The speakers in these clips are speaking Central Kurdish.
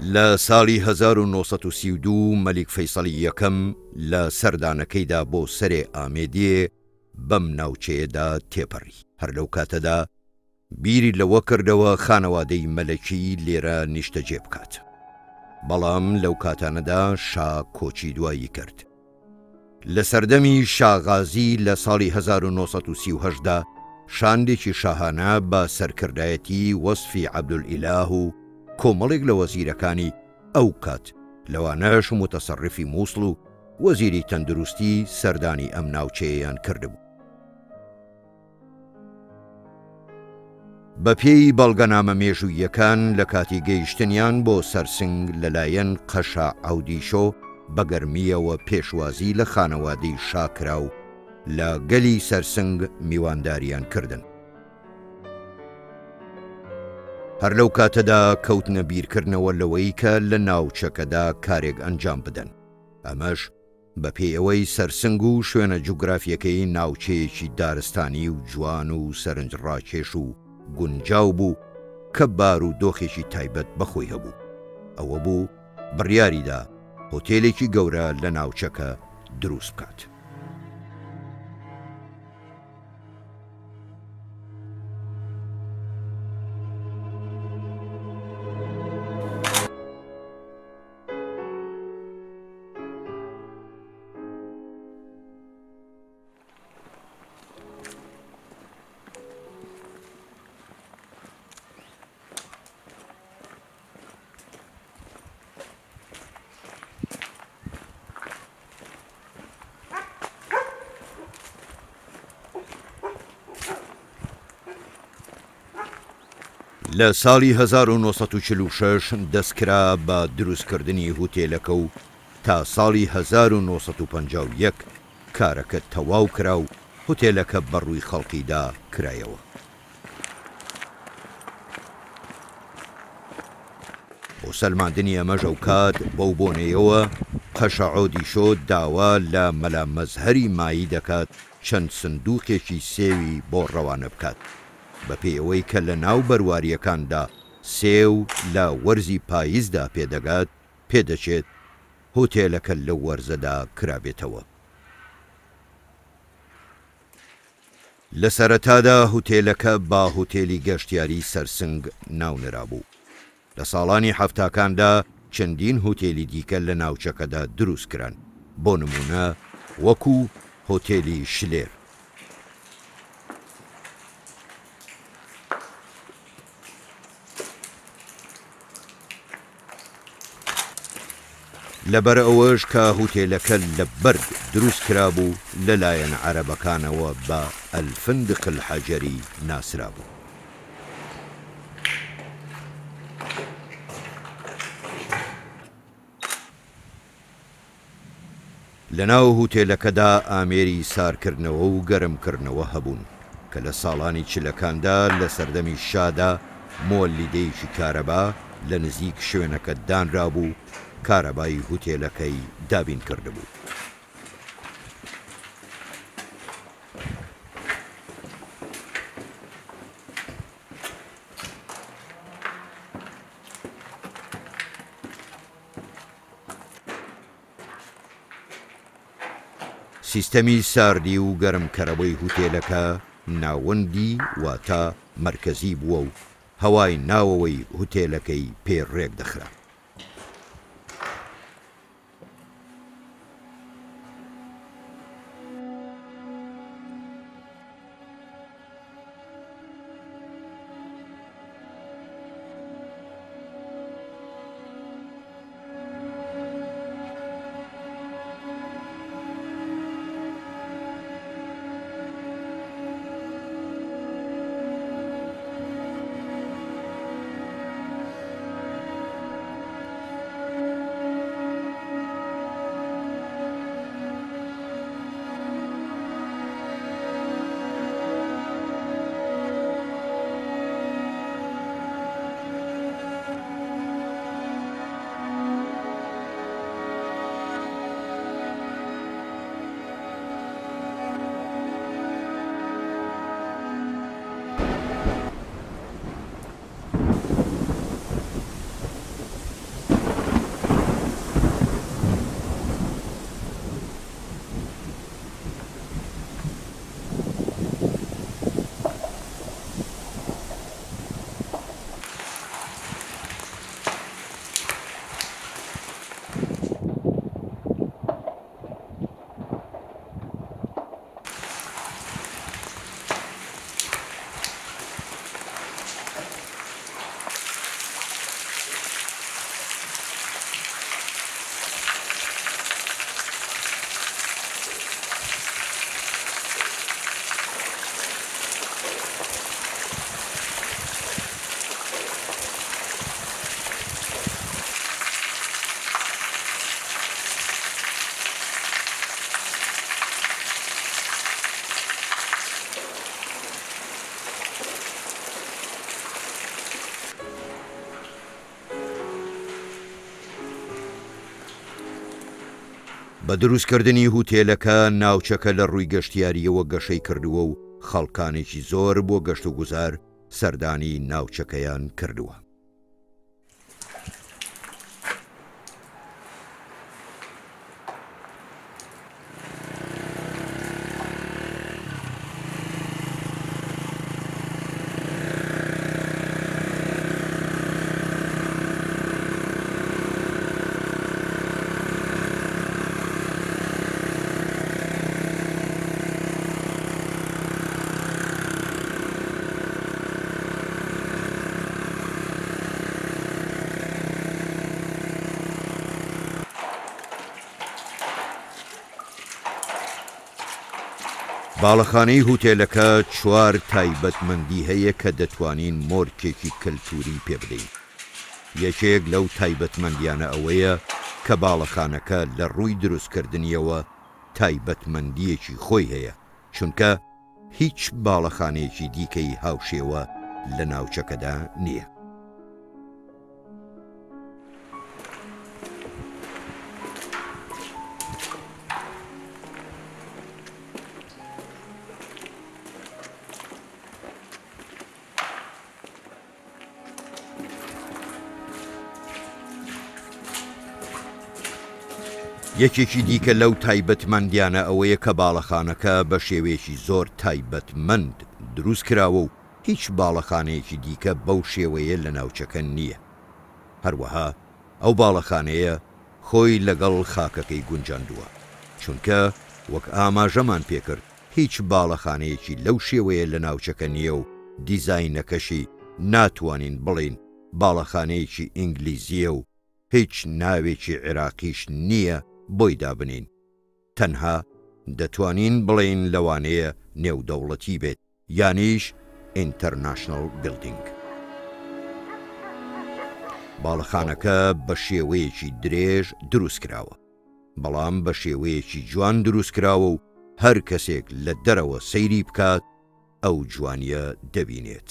لە ساڵی 1932 مەلیک فەیسەڵی یەکەم لە سەردانەکەیدا بۆ سەرێ ئامێدیێ بەم ناوچەیەدا تێپەڕی. هەر لەو کاتەدا بیری لەوە کردەوە خانەوادەی مەلەکی لێرە نیشتەجێ بکات. بەڵام لەو کاتانەدا شا کۆچی دوایی کرد. لە سەردەمی شاغازی لە ساڵی 1938دا شاندێکی شاهانە بە سەرکردایەتی وەسفی عەبدولئیلاه و کۆمەڵێک لە وەزیرەکانی ئەو کات لەوانەش متەسەڕفی مووسڵ و وەزیری تەندروستی سەردانی ئەم ناوچەیەیان کردبوو. بە پێی بەڵگەنامە مێژوویەکان لە کاتی گەیشتنیان بۆ سەرسنگ لەلایەن قەشا عەودیشۆ بە گەرمیەوە پێشوازی لە خانەوادەی شاکرا و لە گەلی سەرسنگ میوانداریان کردن. هەر لەو کاتەدا کەوتنە بیرکردنەوە لەوەی کە لە ناوچەکەدا کارێک ئەنجام بدەن. ئەمەش بە پێی ئەوەی سەرسنگ و شوێنە جوگرافیەکەی ناوچەیەکی دارستانی و جوان و سەرنجڕاکێش و گونجاو بوو کە بار و دۆخێکی تایبەت بەخۆی هەبوو. ئەوە بوو بڕیاریدا هۆتێلێکی گەورە لە ناوچەکە دروست بکات. لە ساڵی 1946 دەستکرا بە دروستکردنی هوتێلەکە و تا ساڵی 1951 کارەکە تەواو کرا و هوتێلەکە بەڕووی خەڵکیدا کرایەوە. بۆ سەلماندنی ئەمەش ئەو کات بەو بۆنەیەوە قەشە عەودیشۆ داوا لە مەلا مەزهەری مایی دەکات چەند سندووقێکی سێوی بۆ ڕەوانە بکات بە پێی ئەوەی کە لە ناو بەرواریەکاندا سێو لە وەرزی پاییزدا پێدەگات پێدەچێت هۆتێلەکە لە وەرزەدا کرابێتەوە. لە سەرەتادا هوتێلەکە با هوتێلی گەشتیاری سەرسنگ ناونرابوو. لە ساڵانی هەفتاکاندا چەندین هوتێلی دیکە لە ناوچەکەدا دروست کران، بۆ نمونە وەکو هۆتێلی شلێر. لەبەر ئەوەش کە هوتێلەکە لە بەرد دروست کرابوو لەلایەن عەرەبەکانەوە بە ئەلفندق الحەجەری ناسرابوو. لەناو هوتێلەکەدا ئامێری سارکردنەوە و گەرمکردنەوە هەبوون کە لە ساڵانی چلەکاندا لە سەردەمی شادا مۆلیدەیەکی کارەبا لە نزیک شوێنەکە دانرابوو کارەبای هوتێلەکەی دابین کردبوو. سیستەمی ساردی و گەرمکەرەوەی هوتێلەکە ناوەندی واتە مرکزی بووە و هەوای ناوەوەی هوتێلەکەی پێڕێک دەخرا. بە دروستکردنی هوتێلەکە ناوچەکە لە ڕووی گەشتیاریەوە گەشەی کردووە و خەڵکانێکی زۆر بۆ گەشت و گوزار سەردانی ناوچەکەیان کردووە. باڵەخانەی هوتێلەکە 4 تایبەتمەندی هەیە کە دەتوانین مۆرکێکی کەلتوری پێ بدەین. یەکێک لەو تایبەتمەندیانە ئەوەیە کە باڵەخانەکە لە ڕووی دروستکردنیەوە تایبەتمەندیەکی خۆی هەیە، چونکە هیچ باڵەخانەیەکی دیکەی هاوشێوە لە ناوچەکەدا نییە. یەکێکی دیکە لەو تایبەتمەندیانە ئەوەیە کە باڵەخانەکە بە شێوەیەکی زۆر تایبەتمەند دروست کراوە و هیچ باڵەخانەیەکی دیکە بەو شێوەیە لە ناوچەکە نییە. هەروەها ئەو باڵەخانەیە خۆی لەگەڵ خاکەکەی گونجاندووە، چونکە وەک ئاماژەمان پێکرد هیچ باڵەخانەیەکی لەو شێوەیە لە ناوچەکە نییە و دیزاینەکەشی ناتوانین بڵین باڵەخانەیەکی ئینگلیزیە و هیچ ناوێکی عێراقیش نییە بۆی دابنین. تەنها دەتوانین بڵین لەوانەیە نێودەوڵەتی بێت یانیش ئینتەرناشنەڵ بیلدینگ. باڵەخانەکە بە شێوەیەکی درێژ دروست کراوە، بەڵام بە شێوەیەکی جوان دروست کراوە و هەر کەسێک لە دەرەوە سەیری بکات ئەو جوانیە دەبینێت.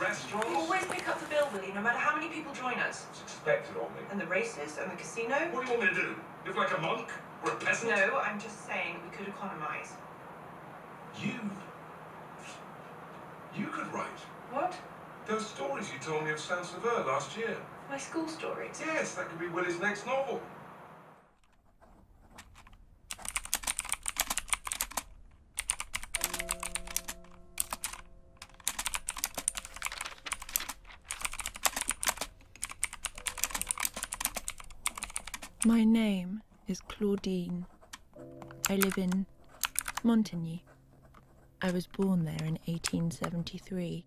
Restaurants? We always pick up the bill, Willie, no matter how many people join us. It's expected of me. And the races and the casino. What do you want me to do? Live like a monk or a peasant? No, I'm just saying we could economise. You could write. What? Those stories you told me of Saint-Sauveur last year. My school stories. Yes, that could be Willie's next novel. My name is Claudine. I live in Montigny. I was born there in 1873.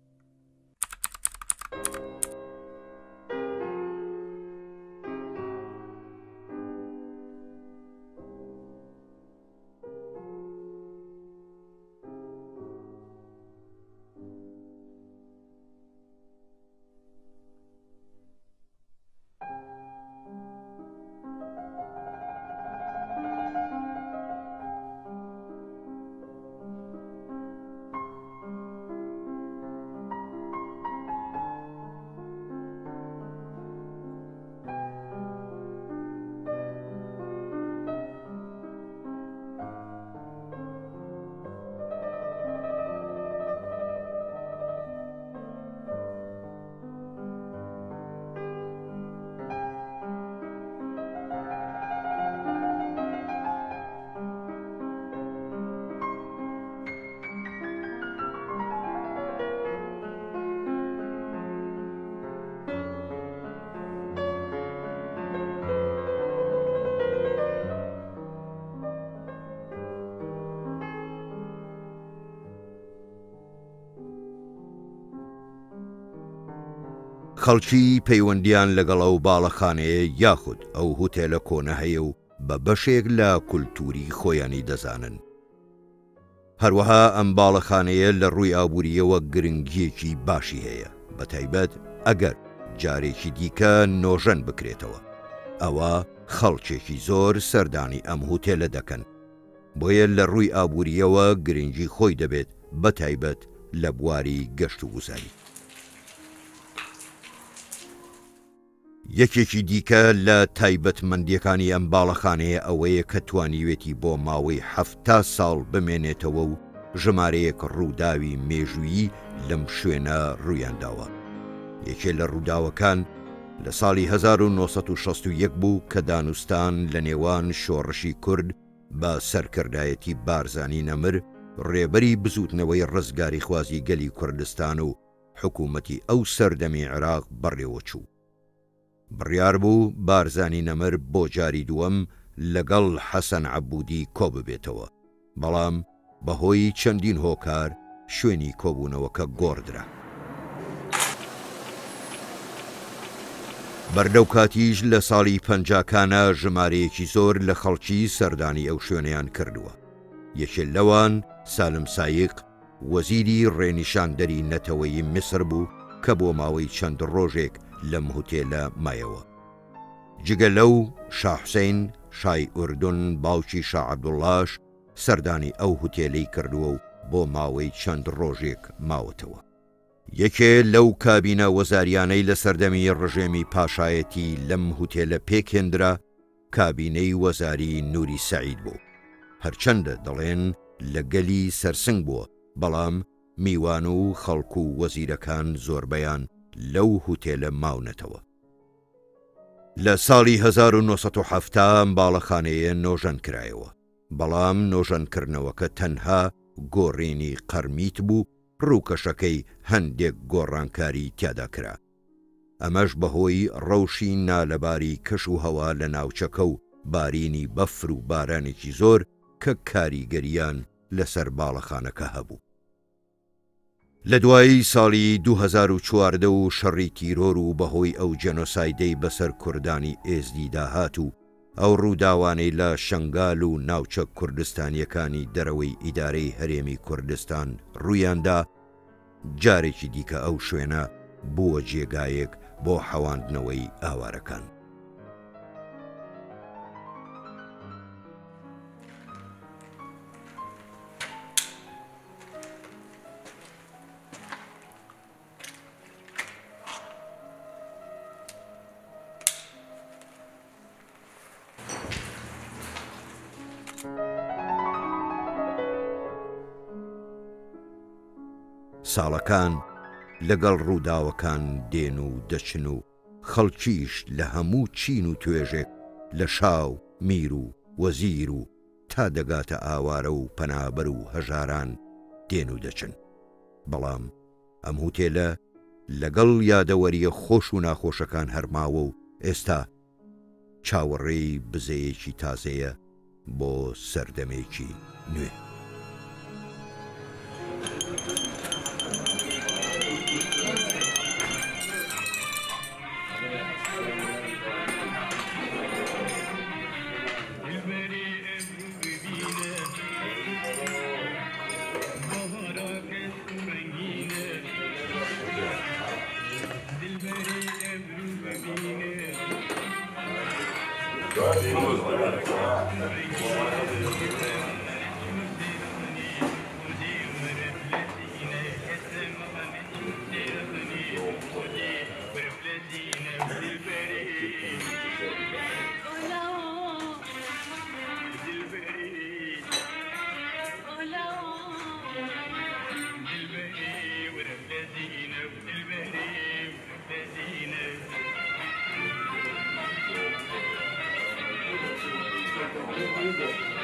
خەڵکی پەیوەندیان لەگەڵ ئەو باڵەخانەیە یاخود ئەو هوتێلە کۆنە هەیە و بە بەشێک لە کولتوری خۆیانی دەزانن. هەروەها ئەم باڵەخانەیە لە ڕووی ئابووریەوە گرنگیەکی باشی هەیە، بەتایبەت ئەگەر جارێکی دیکە نۆژەن بکرێتەوە. ئەوە خەڵکێکی زۆر سەردانی ئەم هوتێلە دەکەن، بۆیە لە ڕووی ئابووریەوە گرنگی خۆی دەبێت بەتایبەت لە بواری گەشت و گوزاری. یەکێکی دیکە لە تایبەتمەندیەکانی ئەم باڵەخانەیە ئەوەیە کە توانیوێتی بۆ ماوەی 70 ساڵ بمێنێتەوە و ژمارەیەک ڕووداوی مێژویی لەم شوێنە ڕوویانداوە. یەکێ لە ڕووداوەکان لە ساڵی 1961 بوو کە دانوستان لە نێوان شۆڕشی کورد بە سەرکردایەتی بارزانی نەمر ڕێبەری بزوتنەوەی ڕزگاری خوازی گەلی کوردستان و حکوومەتی ئەو سەردەمی عێراق بەڕێوە چوو. بڕیار بوو بارزانی نەمر بۆ جاری دووەم لەگەڵ حەسەن عەبوودی کۆ ببێتەوە، بەڵام بەهۆی چەندین هۆکار شوێنی کۆبوونەوەکە گۆڕدرا. بەردەو کاتیش لە ساڵی 50کانە ژمارەیەکی زۆر لە خەڵکی سەردانی ئەو شوێنیان کردووە. یەکێ لەوان سالم سایق وەزیری ڕێنیشاندەری نەتەوەیی میسر بوو کە بۆ ماوەی چەند ڕۆژێک لەم هوتێلە مایەوە. جگە لەو شاه حوسێن شای ئوردون باوکی شاه عەبدوڵڵاش سەردانی ئەو هوتێلەی کردووە و بۆ ماوەی چەند ڕۆژێک ماوەتەوە. یەکێ لەو کابینە وەزاریانەی لە سەردەمی ڕژێمی پاشایەتی لەم هوتێلە پێکهێنرا کابینەی وەزاری نووری سەعید بوو. هەرچەندە دەڵێن لە گەلی سەرسنگ بووە، بەڵام میوان و خەڵک و وەزیرەکان زۆربەیان لەو هوتێلە ماونەتەوە. لە ساڵی 1970 باڵەخانەیە نۆژەن کرایەوە، بەڵام نۆژەنکردنەوەکە تەنها گۆڕینی قەرمیت بوو، ڕووکەشەکەی هەندێک گۆڕانکاری تیادا کرا. ئەمەش بەهۆی ڕەوشی نالەباری کەش و هەوا لە ناوچەکە و بارینی بەفر و بارانێکی زۆر کە کاریگەریان لەسەر باڵەخانەکە هەبوو. لە دوایی ساڵی 2014 و شەڕی تیرۆر و بەهۆی ئەو جەنۆسایدەی بەسەر کوردانی ئێزدی داهات و ئەو ڕووداوانەی لە شەنگال و ناوچە کوردستانیەکانی دەرەوەی ئیدارەی هەرێمی کوردستان ڕوویاندا، جارێکی دیکە ئەو شوێنە بووە جێگایەک بۆ حەواندنەوەی ئاوارەکان. ساڵەکان لەگەڵ ڕووداوەکان دێن و دەچن و خەڵکیش لە هەموو چین و توێژێک لە شاو، میر و وەزیر و تا دەگاتە ئاوارە و پەنابەر و هەژاران دێن و دەچن. بەڵام ئەم هوتێلە لەگەڵ یادەوەریە خۆش و ناخۆشەکان هەرماوە و ئێستا چاوەڕێی بزەیەکی تازەیە بۆ سەردەمێکی نوێ. Thank you.